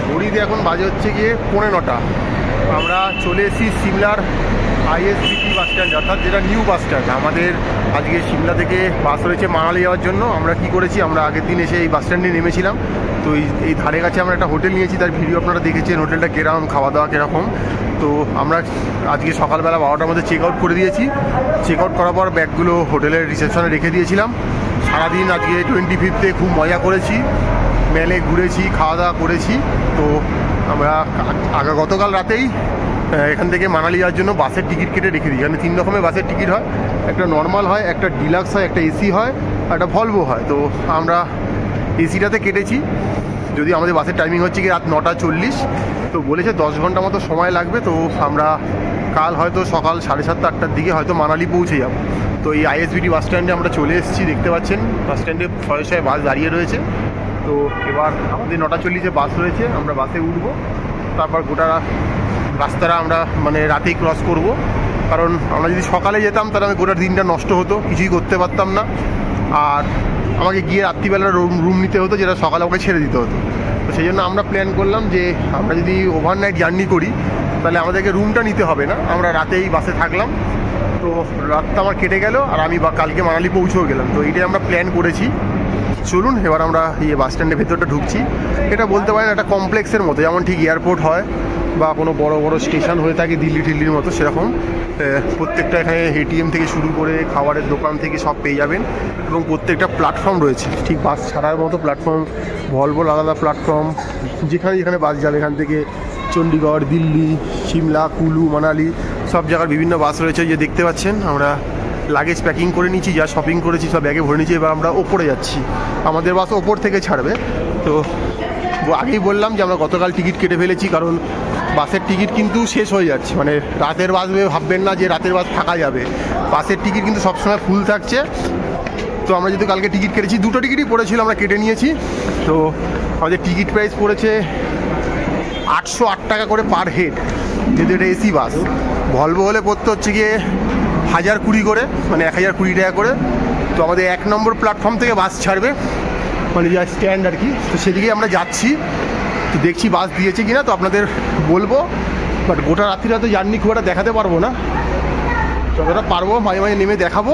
ঘড়িতে এখন বাজে হচ্ছে গিয়ে 9:45। আমরা চলে এসেছি সিমলার ISBT বাস স্ট্যান্ড, অর্থাৎ যেটা নিউ বাস স্ট্যান্ড। আমাদের আজকে সিমলা থেকে বাস রয়েছে মানালি যাওয়ার জন্য। আমরা কি করেছি, আমরা আগের দিন এসে এই বাস স্ট্যান্ডে নেমেছিলাম। তো এই ধারে কাছে আমরা একটা হোটেল নিয়েছি, তার ভিডিও আপনারা দেখেছেন হোটেলটা কীরকম, খাওয়া দাওয়া কীরকম। তো আমরা আজকে সকালবেলা 12টার মধ্যে চেক আউট করে দিয়েছি। চেক আউট করার পর ব্যাগগুলো হোটেলের রিসেপশনে রেখে দিয়েছিলাম। সারাদিন আজকে 25th খুব মজা করেছি, মেলে ঘুরেছি, খাওয়া দাওয়া করেছি। তো আমরা গতকাল রাতেই এখান থেকে মানালি যাওয়ার জন্য বাসের টিকিট কেটে রেখে দিই। এখানে 3 রকমের বাসের টিকিট হয়, একটা নর্মাল হয়, একটা ডিলাক্স হয়, একটা এসি হয়, একটা ভলভো হয়। তো আমরা এসিটাতে কেটেছি, যদি আমাদের বাসের টাইমিং হচ্ছে কি রাত 9:40। তো বলেছে 10 ঘন্টা মতো সময় লাগবে। তো আমরা কাল হয়তো সকাল 7:30 8টার দিকে হয়তো মানালি পৌঁছে যাব। তো এই ISBT বাস স্ট্যান্ডে আমরা চলে এসেছি, দেখতে পাচ্ছেন বাস স্ট্যান্ডে শয়ে বাস দাঁড়িয়ে রয়েছে। তো এবার আমাদের 9:40-এ বাস রয়েছে, আমরা বাসে উঠবো। তারপর গোটা রাস্তাটা আমরা রাতেই ক্রস করব, কারণ আমরা যদি সকালে যেতাম তাহলে আমি গোটা দিনটা নষ্ট হতো, কিছুই করতে পারতাম না। আর আমাকে গিয়ে রাত্রিবেলা রুম নিতে হতো, যেটা সকালে আমাকে ছেড়ে দিতে হতো। তো সেই জন্য আমরা প্ল্যান করলাম যে আমরা যদি ওভারনাইট জার্নি করি তাহলে আমাদেরকে রুমটা নিতে হবে না, আমরা রাতেই বাসে থাকলাম। তো রাতটা আমার কেটে গেল, আর আমি কালকে মানালি পৌঁছেও গেলাম। তো এইটাই আমরা প্ল্যান করেছি। চলুন এবার আমরা এই বাস স্ট্যান্ডের ভেতরটা ঢুকছি। এটা বলতে পারেন একটা কমপ্লেক্সের মতো, যেমন ঠিক এয়ারপোর্ট হয় বা কোনো বড় বড় স্টেশন হয়ে থাকে দিল্লির মতো, সেরকম প্রত্যেকটা এখানে ATM থেকে শুরু করে খাবারের দোকান থেকে সব পেয়ে যাবেন। এবং প্রত্যেকটা প্ল্যাটফর্ম রয়েছে, ঠিক বাস ছাড়ার মতো প্ল্যাটফর্ম। ভলভোর আলাদা প্ল্যাটফর্ম, যেখানে বাস যাবে এখান থেকে চণ্ডীগড়, দিল্লি, সিমলা, কুলু, মানালি সব জায়গার বিভিন্ন বাস রয়েছে। যে দেখতে পাচ্ছেন আমরা লাগেজ প্যাকিং করে নিচ্ছি, যা শপিং করেছি সব ব্যাগে ভরে নিচ্ছি। এবার আমরা ওপরে যাচ্ছি, আমাদের বাস ওপর থেকে ছাড়বে। তো আগেই বললাম যে আমরা গতকাল টিকিট কেটে ফেলেছি, কারণ বাসের টিকিট কিন্তু শেষ হয়ে যাচ্ছে। রাতের বাস ভাববেন না যে রাতের বাস থাকা যাবে, বাসের টিকিট কিন্তু সবসময় ফুল থাকছে। তো আমরা যেহেতু কালকে টিকিট কেটেছি, 2টো টিকিটই পড়েছিল, আমরা কেটে নিয়েছি। তো আমাদের টিকিট প্রাইস পড়েছে 808 টাকা করে পার হেড, যেহেতু এটা এসি বাস। ভলভো হলে পড়তে হচ্ছে গিয়ে 1020 করে, 1020 টাকা করে। তো আমাদের 1 নম্বর প্ল্যাটফর্ম থেকে বাস ছাড়বে, যা স্ট্যান্ড আর কি। তো সেদিকেই আমরা যাচ্ছি। তো দেখছি বাস দিয়েছে কিনা, তো আপনাদের বলবো। বাট গোটা রাত্রিরা তো জার্নি খুব একটা দেখাতে পারবো না, যতটা পারবো মাঝে মাঝে নেমে দেখাবো।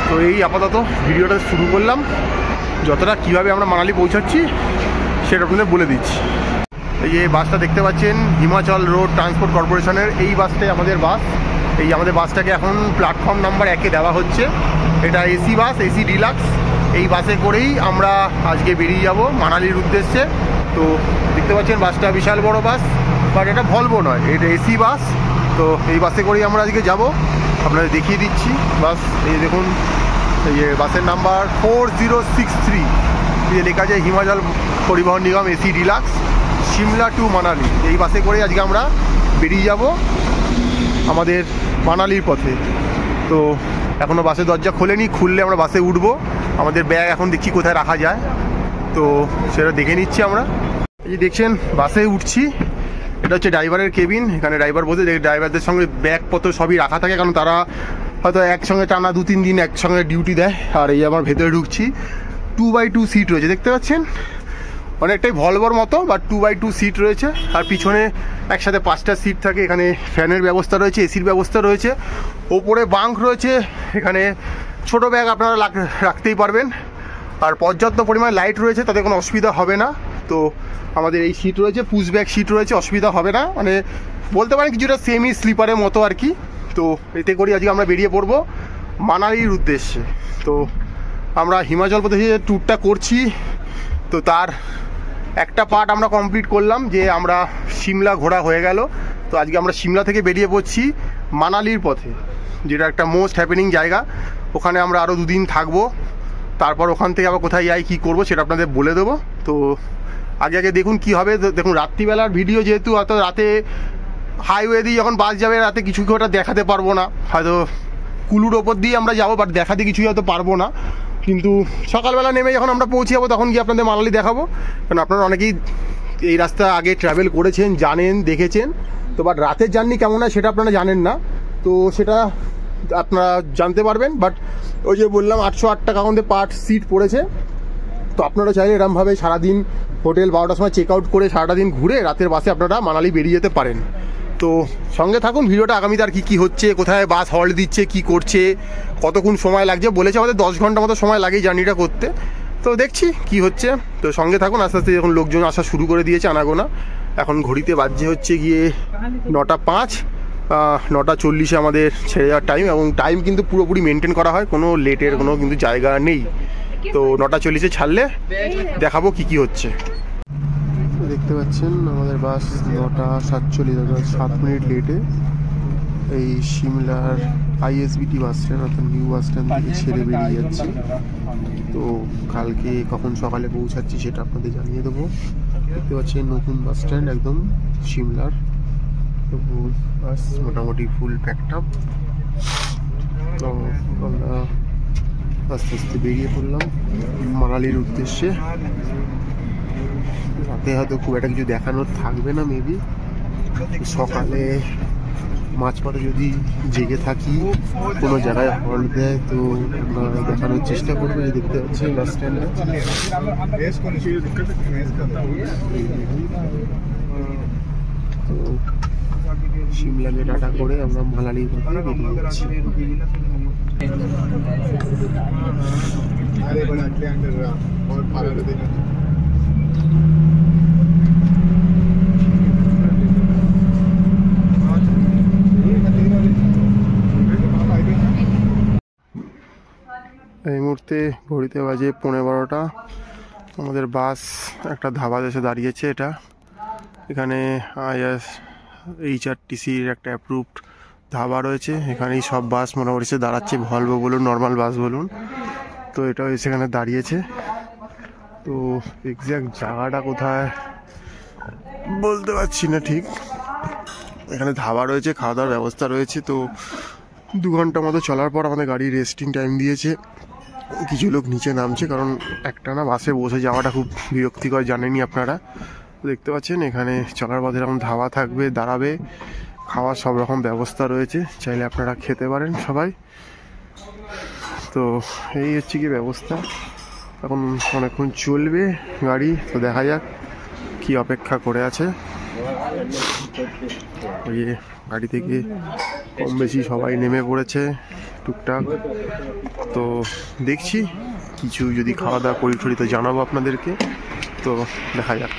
তো এই আপাতত ভিডিওটা শুরু করলাম, যতটা কীভাবে আমরা মানালি পৌঁছাচ্ছি সেটা আপনাদের বলে দিচ্ছি। এই যে বাসটা দেখতে পাচ্ছেন হিমাচল রোড ট্রান্সপোর্ট কর্পোরেশনের, এই বাসটাই আমাদের বাস। এই আমাদের বাসটাকে এখন প্ল্যাটফর্ম নাম্বার 1-এ দেওয়া হচ্ছে। এটা এসি বাস, এসি ডিলাক্স। এই বাসে করেই আমরা আজকে বেরিয়ে যাব মানালির উদ্দেশ্যে। তো দেখতে পাচ্ছেন বাসটা বিশাল বড় বাস, বাট এটা ভলভো নয়, এটা এসি বাস। তো এই বাসে করেই আমরা আজকে যাব, আপনাদের দেখিয়ে দিচ্ছি বাস। এই দেখুন, এই যে বাসের নাম্বার 4063, এই লেখা যায় হিমাচল পরিবহন নিগম AC deluxe Shimla to Manali. এই বাসে করে আজকে আমরা বেরিয়ে যাব আমাদের মানালির পথে। তো এখনও বাসের দরজা খোলেনি, খুললে আমরা বাসে উঠবো। আমাদের ব্যাগ এখন দেখছি কোথায় রাখা যায়, তো সেটা দেখে নিচ্ছি আমরা। এই যে দেখছেন বাসে উঠছি, এটা হচ্ছে ড্রাইভারের কেবিন। এখানে ড্রাইভার বসে, ড্রাইভারদের সঙ্গে ব্যাগপত্র সবই রাখা থাকে, কারণ তারা হয়তো একসঙ্গে টানা 2-3 দিন একসঙ্গে ডিউটি দেয়। আর এই আমার ভেতরে ঢুকছি, 2x2 সিট রয়েছে, দেখতে পাচ্ছেন অনেকটাই ভলভোর মতো, বাট 2x2 সিট রয়েছে। আর পিছনে একসাথে 5টা সিট থাকে। এখানে ফ্যানের ব্যবস্থা রয়েছে, এসির ব্যবস্থা রয়েছে, ওপরে বাঙ্ক রয়েছে। এখানে ছোট ব্যাগ আপনারা রাখতেই পারবেন। আর পর্যাপ্ত পরিমাণ লাইট রয়েছে, তাতে কোনো অসুবিধা হবে না। তো আমাদের এই সিট রয়েছে, পুশ ব্যাক সিট রয়েছে, অসুবিধা হবে না। বলতে পারেন কিছুটা সেমি স্লিপারের মতো আর কি। তো এতে করে আজকে আমরা বেরিয়ে পড়বো মানালির উদ্দেশ্যে। তো আমরা হিমাচল প্রদেশে ট্যুরটা করছি, তো তার একটা পার্ট আমরা কমপ্লিট করলাম, যে আমরা সিমলা ঘোরা হয়ে গেল। তো আজকে আমরা সিমলা থেকে বেরিয়ে পড়ছি মানালির পথে, যেটা একটা মোস্ট হ্যাপেনিং জায়গা। ওখানে আমরা আরও 2 দিন থাকবো। তারপর ওখান থেকে আবার কোথায় যাই, কী করবো সেটা আপনাদের বলে দেবো। তো আগে দেখুন কি হবে। দেখুন রাত্রিবেলার ভিডিও, যেহেতু অত রাতে হাইওয়ে দিয়ে যখন বাস যাবে, রাতে কিছু ওটা দেখাতে পারবো না। হয়তো কুলুর ওপর দিয়ে আমরা যাবো, বাট দেখাতে কিছুই হয়তো পারবো না। কিন্তু সকালবেলা নেমে যখন আমরা পৌঁছে যাবো, তখন গিয়ে আপনাদের মানালি দেখাবো। কারণ আপনারা অনেকেই এই রাস্তা আগে ট্রাভেল করেছেন, জানেন, দেখেছেন। তো বাট রাতের জার্নি কেমন হয় সেটা আপনারা জানেন না, তো সেটা আপনারা জানতে পারবেন। বাট ওই যে বললাম 808 টাকা আমাদের পার সিট পড়েছে। তো আপনারা চাইলে এরমভাবে সারাদিন হোটেল 12টার সময় চেক আউট করে সারাটা দিন ঘুরে রাতের বাসে আপনারা মানালি বেরিয়ে যেতে পারেন। তো সঙ্গে থাকুন, ভিডিওটা আগামীতে আর কী হচ্ছে, কোথায় বাস হল্ট দিচ্ছে, কি করছে, কতক্ষণ সময় লাগছে। বলেছে আমাদের 10 ঘন্টা মতো সময় লাগে জার্নিটা করতে। তো দেখছি কি হচ্ছে, তো সঙ্গে থাকুন। আস্তে আস্তে যখন লোকজন আসা শুরু করে দিয়েছে আনাগোনা, এখন ঘড়িতে বাজছে হচ্ছে গিয়ে 9:05, 9:40 আমাদের ছেড়ে যাওয়ার টাইম। এবং টাইম কিন্তু পুরোপুরি মেনটেন করা হয়, কোনো লেটের কোনো কিন্তু জায়গা নেই। তো 9:40 ছাড়লে দেখাবো কি হচ্ছে। দেখতে পাচ্ছেন আমাদের বাস 9:47, 7 মিনিট লেটে এই সিমলার ISBT বাস স্ট্যান্ড অর্থাৎ নিউ বাস স্ট্যান্ড থেকে ছেড়ে বেরিয়ে যাচ্ছে। তো কালকে কখন সকালে পৌঁছাচ্ছি সেটা আপনাদের জানিয়ে দেবো। দেখতে পাচ্ছেন নতুন বাস স্ট্যান্ড একদম সিমলার। তো বাস মোটামুটি ফুল প্যাকড আপ। তো আমরা আস্তে আস্তে বেরিয়ে পড়লাম মানালির উদ্দেশ্যে। রাতে হয়তো খুব একটা কিছু দেখানোর থাকবে না, মেবি সকালে মাঝপথে যদি জেগে থাকি কোনো জায়গায় হল্ট দেয় তো আমরা দেখানোর চেষ্টা করবো। যে দেখতে পাচ্ছি বাস স্ট্যান্ডে তো সিমলাকে টাটা করে আমরা মানালির পথে বেরিয়ে যাচ্ছি। এই মুহূর্তে ঘড়িতে বাজে 12:15। আমাদের বাস একটা ধাবা এসে দাঁড়িয়েছে। এখানে HRTCর একটা অ্যাপ্রুভড ধাবা রয়েছে। এখানেই সব বাস মোটামুটি এসে দাঁড়াচ্ছে, ভলভো বলুন নর্মাল বাস বলুন। তো এটাও সেখানে দাঁড়িয়েছে। তো এক্স্যাক্ট জায়গাটা কোথায় বলতে পারছি না ঠিক। এখানে ধাবা রয়েছে, খাওয়া দাওয়ার ব্যবস্থা রয়েছে। তো 2 ঘন্টা মতো চলার পর আমাদের গাড়ি রেস্টিং টাইম দিয়েছে। কিছু লোক নিচে নামছে, কারণ একটানা বাসে বসে যাওয়াটা খুব বিরক্তিকর, জানেনই আপনারা। দেখতে পাচ্ছেন এখানে চলার পথে এরকম ধাবা থাকবে, দাঁড়াবে, খাওয়ার সব রকম ব্যবস্থা রয়েছে, চাইলে আপনারা খেতে পারেন সবাই। তো এই হচ্ছে কি ব্যবস্থা। এখন অনেকক্ষণ চলবে গাড়ি, তো দেখা যাক কি অপেক্ষা করে আছে। ওই গাড়ি থেকে কম বেশি সবাই নেমে পড়েছে টুকটাক। তো দেখছি কিছু যদি খাওয়া দাওয়া করি তো জানাবো আপনাদেরকে। তো দেখা যাক।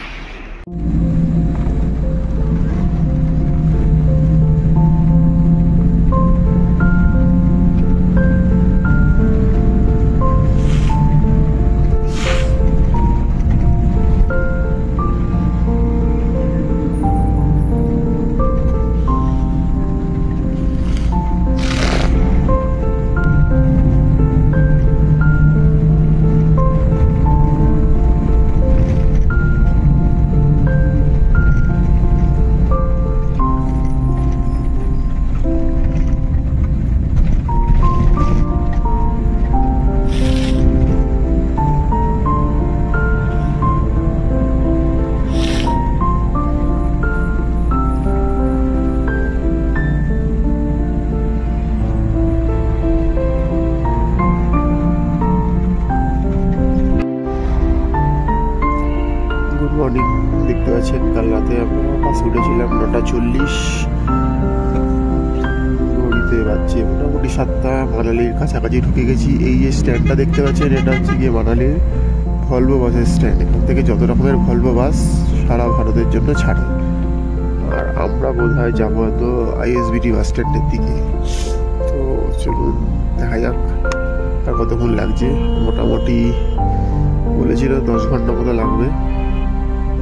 মর্নিং, দেখতে পাচ্ছেন কাল রাতে আমরা বাসে উঠেছিলাম 9:40। ঘড়িতে বাজছে মোটামুটি 7টা। মানালির কাছাকাছি ঢুকে গেছি। এই যে স্ট্যান্ডটা দেখতে পাচ্ছেন, এটা হচ্ছে গিয়ে মানালির ভলভো বাসের স্ট্যান্ড। এখান থেকে যত রকমের ভলভো বাস সারা ভারতের জন্য ছাড়ে। আর আমরা বোধহয় যাবো হয়তো ISBT বাস স্ট্যান্ডের দিকে। তো চলুন দেখা যাক আর কতক্ষণ লাগছে। মোটামুটি বলেছিল 10 ঘন্টা মতো লাগবে,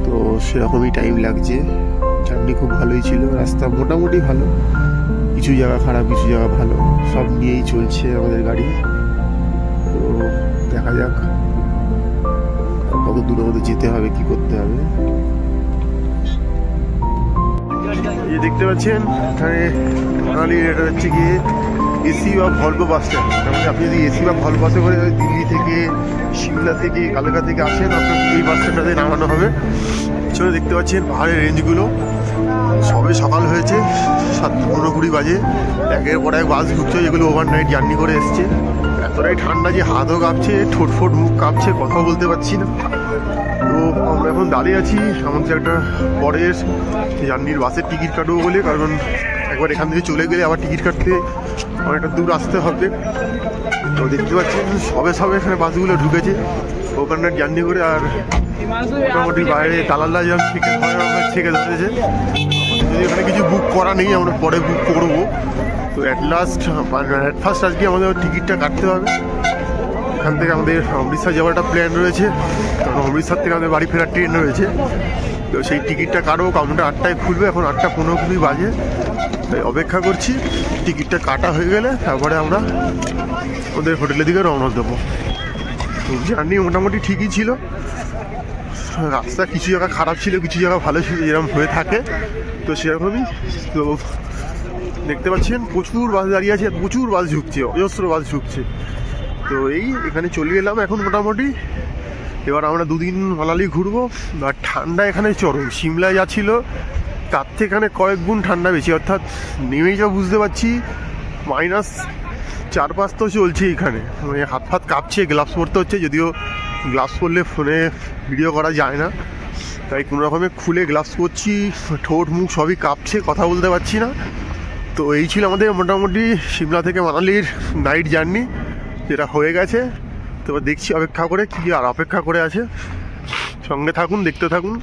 তো সেরকমই টাইম লাগছে। জার্নি খুব ভালোই ছিল, রাস্তা মোটামুটি ভালো, কিছু জায়গা খারাপ কিছু জায়গা ভালো, সব নিয়েই চলছে আমাদের গাড়ি। তো দেখা যাক কত দূর আমাদের যেতে হবে, কি করতে হবে। এই দেখতে পাচ্ছেন এখানে মানালির এটা হচ্ছে গিয়ে এসি বা ভলভো বাস স্ট্যান্ড। মানে আপনি যদি এসি বা ভলভো বাসে করে দিল্লি থেকে, সিমলা থেকে, কালকা থেকে আসেন, আপনাকে এই বাস স্ট্যান্ডটাতে নামানো হবে। পিছনে দেখতে পাচ্ছেন পাহাড়ের রেঞ্জগুলো। সবে সকাল হয়েছে, 7:15-20 বাজে। একের পর এক বাস ঢুকছে, যেগুলো ওভারনাইট জার্নি করে এসছে। এতটাই ঠান্ডা যে হাতও কাঁপছে, ঠোঁট ফোট মুখ কাঁপছে, কথাও বলতে পারছি না। তো আমরা এখন দাঁড়িয়ে আছি আমাদের একটা পরের জার্নির বাসের টিকিট কাটবো বলে, কারণ একবার এখান থেকে চলে গেলে আবার টিকিট কাটতে অনেকটা দূর আসতে হবে। তো দেখতে পাচ্ছেন সবে সবে এখানে বাসগুলো ঢুকেছে ওখানটা জার্নি করে, আর মোটামুটি বাইরে দালালরা যেমন ছেঁকে ধরেছে। যদি এখানে কিছু বুক করা নেই, আমরা পরে বুক করবো। তো অ্যাট ফার্স্ট আজকে আমাদের টিকিটটা কাটতে হবে। এখান থেকে আমাদের অমৃতসর যাওয়ার একটা প্ল্যান রয়েছে, কারণ অমৃতসর থেকে আমাদের বাড়ি ফেরার ট্রেন রয়েছে। তো সেই টিকিটটা কাটবো, কাউন্টার 8টায় খুলবে, এখন 8:15 বাজে। তাই অপেক্ষা করছি, টিকিটটা কাটা হয়ে গেলে তারপরে আমরা ওদের হোটেলের দিকে রওনা দেবো। তো জার্নি মোটামুটি ঠিকই ছিল, রাস্তা কিছু জায়গা খারাপ ছিল, কিছু জায়গা ভালো ছিল, যেরকম হয়ে থাকে। তো সেরকমই। তো দেখতে পাচ্ছেন প্রচুর বাস দাঁড়িয়ে আছে, প্রচুর বাস ঝুঁকছে, অজস্র বাস ঝুঁকছে। তো এই এখানে চলে এলাম এখন মোটামুটি। এবার আমরা 2 দিন মানালি ঘুরবো। আর ঠান্ডা এখানে চরম, সিমলায় যা ছিল তার থেকে এখানে কয়েক গুণ ঠান্ডা বেশি, অর্থাৎ নেমেই যা বুঝতে পারছি -4-5 তো চলছে এখানে। মানে হাত ফাত কাঁপছে, গ্লাভস পরতে হচ্ছে, যদিও গ্লাভস পরলে ফোনে ভিডিও করা যায় না, তাই কোনো রকমে খুলে গ্লাভস পরছি, ঠোঁট মুখ সবই কাঁপছে, কথা বলতে পারছি না। তো এই ছিল আমাদের মোটামুটি সিমলা থেকে মানালির নাইট জার্নি, যেটা হয়ে গেছে। তো দেখছি অপেক্ষা করে কি আর অপেক্ষা করে আছে, সঙ্গে থাকুন, দেখতে থাকুন।